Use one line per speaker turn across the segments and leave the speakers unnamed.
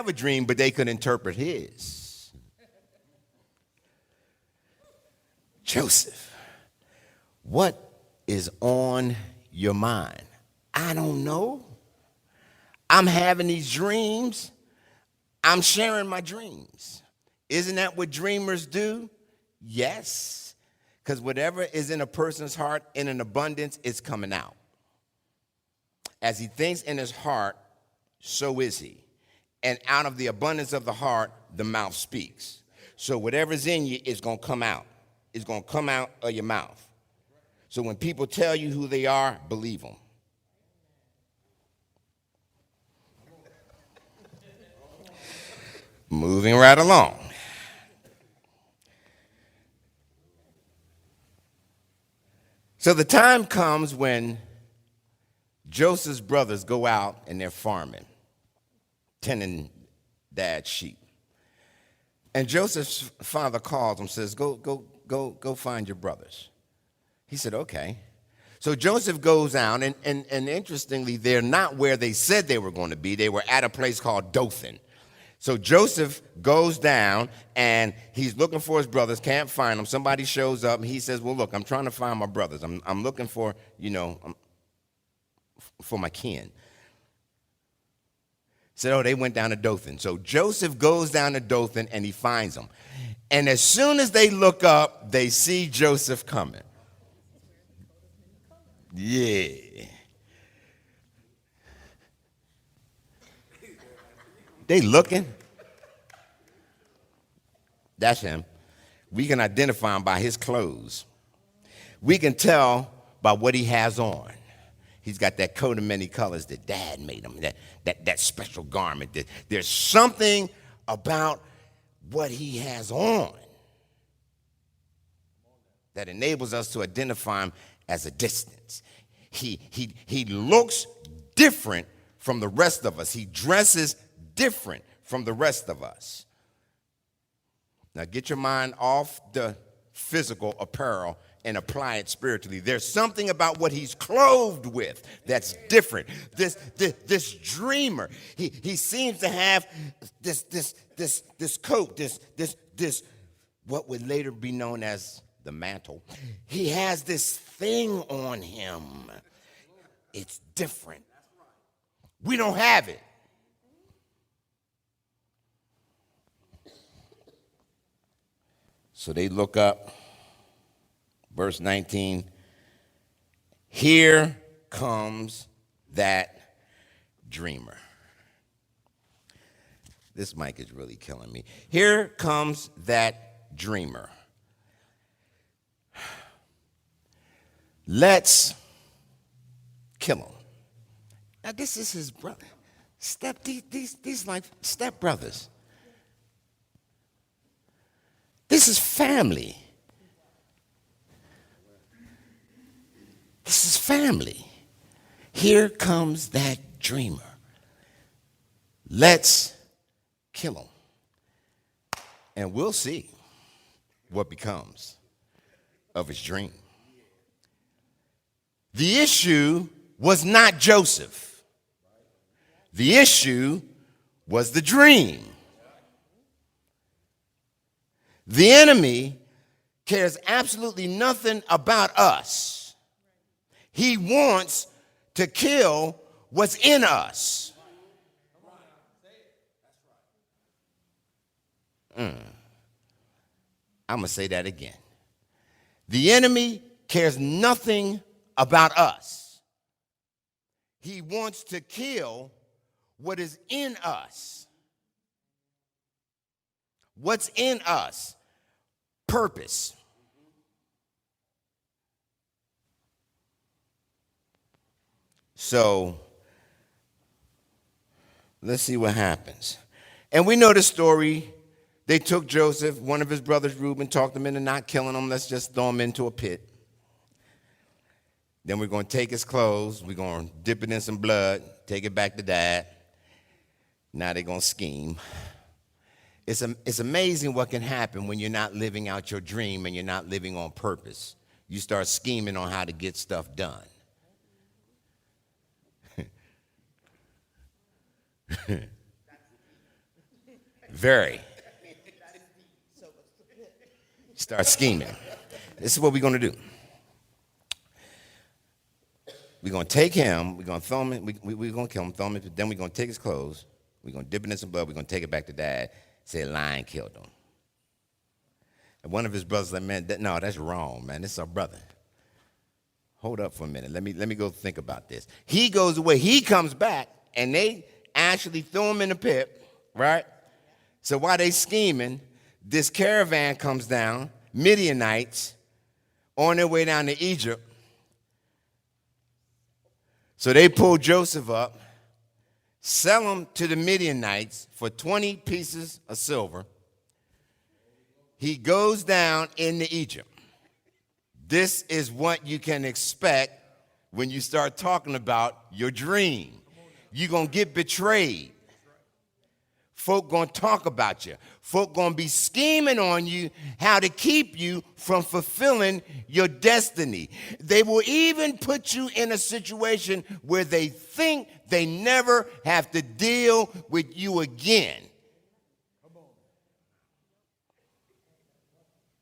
have a dream, but they could interpret his. Joseph, what is on your mind? I don't know. I'm having these dreams. I'm sharing my dreams. Isn't that what dreamers do? Yes. Because whatever is in a person's heart in an abundance is coming out. As he thinks in his heart, so is he. And out of the abundance of the heart, the mouth speaks. So whatever's in you is going to come out. It's going to come out of your mouth. So when people tell you who they are, believe them. Moving right along. So the time comes when Joseph's brothers go out and they're farming, tending dad's sheep. And Joseph's father calls him, says, go find your brothers. He said, okay. So Joseph goes out, and interestingly, they're not where they said they were going to be. They were at a place called Dothan. So Joseph goes down, and he's looking for his brothers, can't find them. Somebody shows up, and he says, well, look, I'm trying to find my brothers. I'm looking for, for my kin. Said, oh, they went down to Dothan. So Joseph goes down to Dothan, and he finds them. And as soon as they look up, they see Joseph coming. Yeah. They looking. That's him. We can identify him by his clothes. We can tell by what he has on. He's got that coat of many colors that Dad made him, that special garment. There's something about what he has on that enables us to identify him as a distance. He looks different from the rest of us. He dresses different from the rest of us. Now get your mind off the physical apparel and apply it spiritually. There's something about what he's clothed with that's different. This dreamer, he seems to have this coat, this what would later be known as the mantle. He has this thing on him. It's different. We don't have it. So they look up, verse 19, here comes that dreamer. This mic is really killing me. Here comes that dreamer. Let's kill him. Now this is his brother. These like step brothers. This is family. This is family. Here comes that dreamer. Let's kill him. And we'll see what becomes of his dream. The issue was not Joseph. The issue was the dream. The enemy cares absolutely nothing about us. He wants to kill what's in us. I'm going to say that again. The enemy cares nothing about us. He wants to kill what is in us. What's in us? Purpose. So, let's see what happens. And we know the story. They took Joseph, one of his brothers, Reuben, talked him into not killing him. Let's just throw him into a pit. Then we're going to take his clothes. We're going to dip it in some blood, take it back to Dad. Now they're going to scheme. It's amazing what can happen when you're not living out your dream and you're not living on purpose. You start scheming on how to get stuff done. Very. Start scheming. This is what we're going to do. We're going to take him, we're going to throw him, we're going to kill him, throw him, then we're going to take his clothes, we're going to dip it in some blood, we're going to take it back to dad, say a lion killed him. And one of his brothers like, man, no, that's wrong, man. This is our brother. Hold up for a minute. Let me go think about this. He goes away. He comes back, and they actually throw him in the pit, right? So while they scheming, this caravan comes down, Midianites, on their way down to Egypt. So they pull Joseph up, sell him to the Midianites for 20 pieces of silver. He goes down into Egypt. This is what you can expect when you start talking about your dream. You're going to get betrayed. Folk going to talk about you. Folk going to be scheming on you how to keep you from fulfilling your destiny. They will even put you in a situation where they think they never have to deal with you again.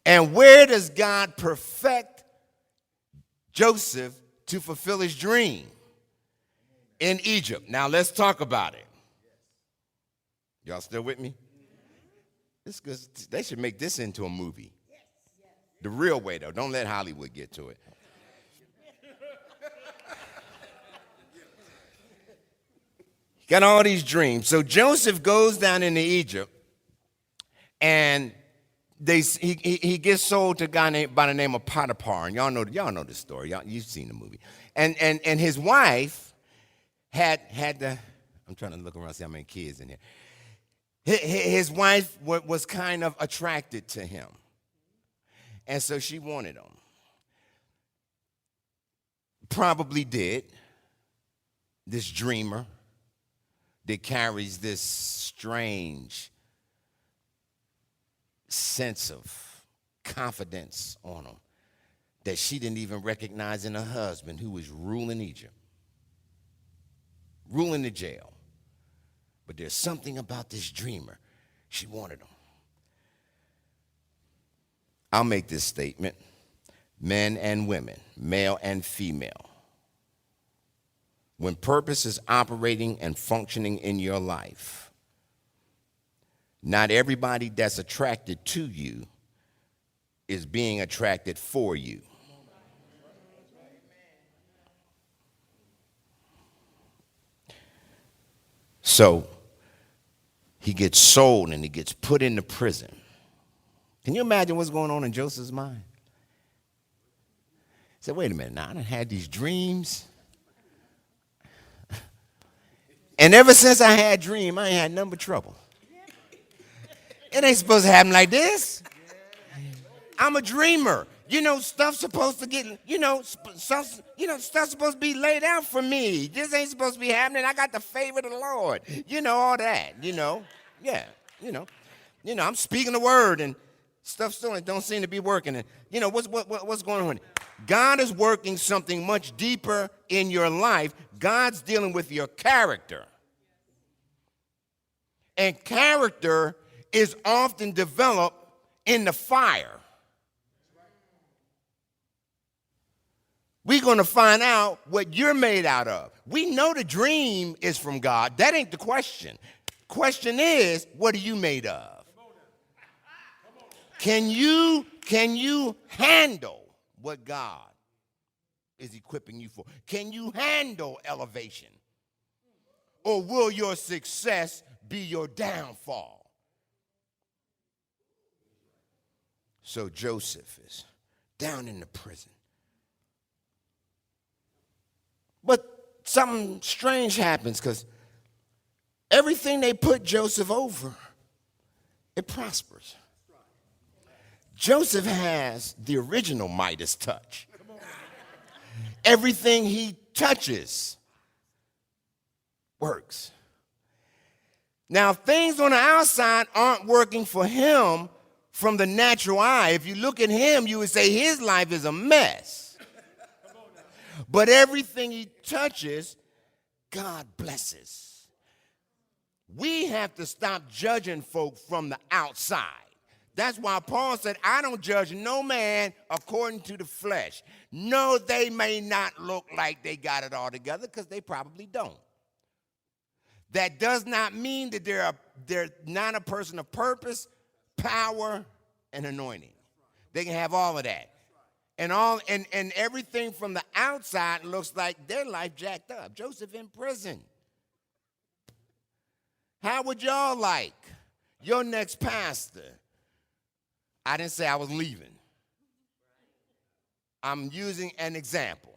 And where does God perfect Joseph to fulfill his dream? In Egypt. Now let's talk about it. Y'all still with me? This good. They should make this into a movie. The real way, though. Don't let Hollywood get to it. Got all these dreams. So Joseph goes down into Egypt, and he gets sold to a guy by the name of Potiphar. And y'all know this story. You've seen the movie. And his wife had the. I'm trying to look around and see how many kids in here. His wife was kind of attracted to him. And so she wanted him. Probably did. This dreamer that carries this strange sense of confidence on him that she didn't even recognize in her husband, who was ruling Egypt, ruling the jail. But there's something about this dreamer. She wanted him. I'll make this statement. Men and women, male and female. When purpose is operating and functioning in your life, not everybody that's attracted to you is being attracted for you. So he gets sold and he gets put into prison. Can you imagine what's going on in Joseph's mind? He said, wait a minute, now I done had these dreams. And ever since I had dream, I ain't had none but trouble. It ain't supposed to happen like this. I'm a dreamer. You know, stuff's supposed to get, stuff's supposed to be laid out for me. This ain't supposed to be happening. I got the favor of the Lord. All that, Yeah, I'm speaking the word and stuff still don't seem to be working. And, what's going on? God is working something much deeper in your life. God's dealing with your character. And character is often developed in the fire. We're going to find out what you're made out of. We know the dream is from God. That ain't the question. Question is, what are you made of? Can you handle what God is equipping you for? Can you handle elevation? Or will your success be your downfall? So Joseph is down in the prison. But something strange happens because everything they put Joseph over, it prospers. Joseph has the original Midas touch. Everything he touches works. Now, things on the outside aren't working for him from the natural eye. If you look at him, you would say his life is a mess. But everything he touches, God blesses. We have to stop judging folk from the outside. That's why Paul said, I don't judge no man according to the flesh. No, they may not look like they got it all together, because they probably don't. That does not mean that they're not a person of purpose, power, and anointing. They can have all of that. And everything from the outside looks like their life jacked up. Joseph in prison. How would y'all like your next pastor? I didn't say I was leaving. I'm using an example.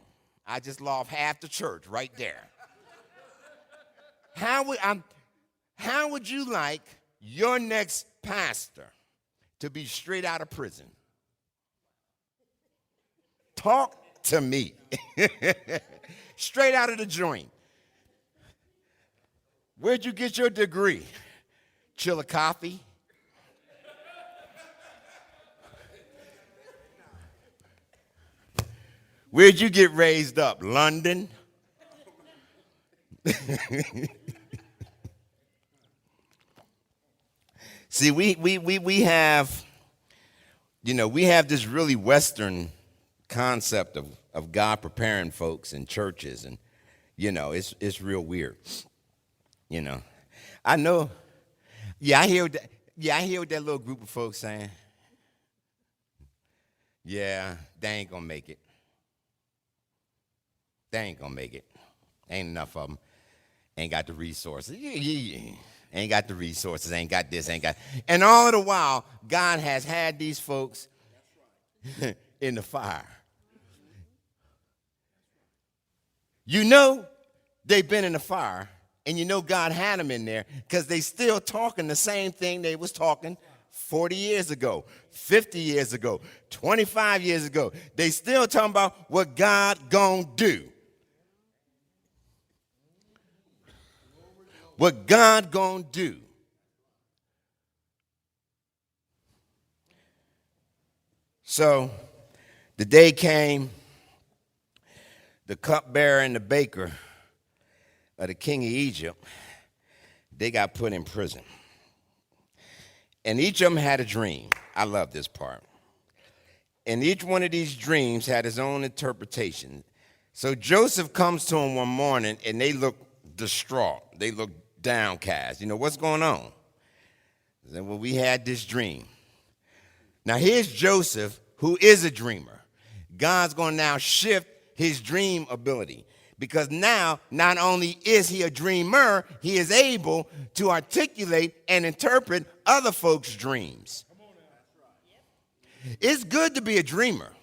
I just lost half the church right there. How would you like your next pastor to be straight out of prison? Talk to me. Straight out of the joint. Where'd you get your degree? Chillicothe? Where'd you get raised up? London? See, we have, we have this really Western concept of God preparing folks in churches, and it's real weird. I know. I hear what that little group of folks saying. Yeah, they ain't gonna make it. They ain't gonna make it. Ain't enough of them. Ain't got the resources. Ain't got the resources. Ain't got this. Ain't got. And all of the while, God has had these folks in the fire. They've been in the fire, and God had them in there because they still talking the same thing they was talking 40 years ago, 50 years ago, 25 years ago. They still talking about what God gonna do. What God gonna do. So the day came, the cupbearer and the baker of the king of Egypt, they got put in prison. And each of them had a dream. I love this part. And each one of these dreams had his own interpretation. So Joseph comes to him one morning, and they look distraught. They look downcast. What's going on? He said, well, we had this dream. Now here's Joseph, who is a dreamer. God's going to now shift his dream ability, because now not only is he a dreamer, he is able to articulate and interpret other folks' dreams. It's good to be a dreamer.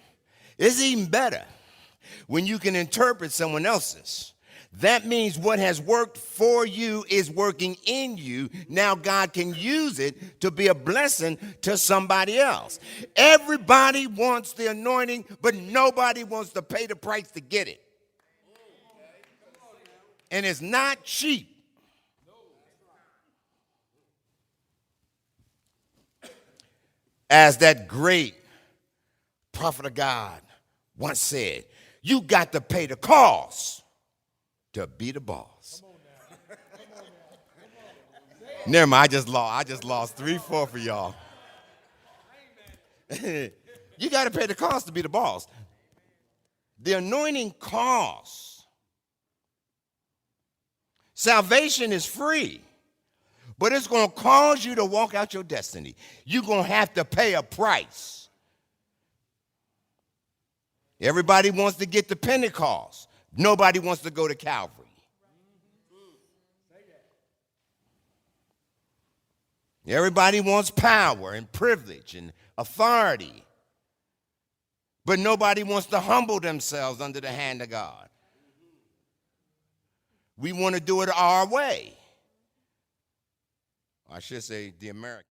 It's even better when you can interpret someone else's. That means what has worked for you is working in you. Now God can use it to be a blessing to somebody else. Everybody wants the anointing, but nobody wants to pay the price to get it. And it's not cheap. As that great prophet of God once said, you got to pay the cost to be the boss. Never mind, I just lost 3/4 of y'all. You got to pay the cost to be the boss. The anointing costs. Salvation is free, but it's going to cause you to walk out your destiny. You're going to have to pay a price. Everybody wants to get to Pentecost. Nobody wants to go to Calvary. Everybody wants power and privilege and authority, but nobody wants to humble themselves under the hand of God. We want to do it our way. I should say the American.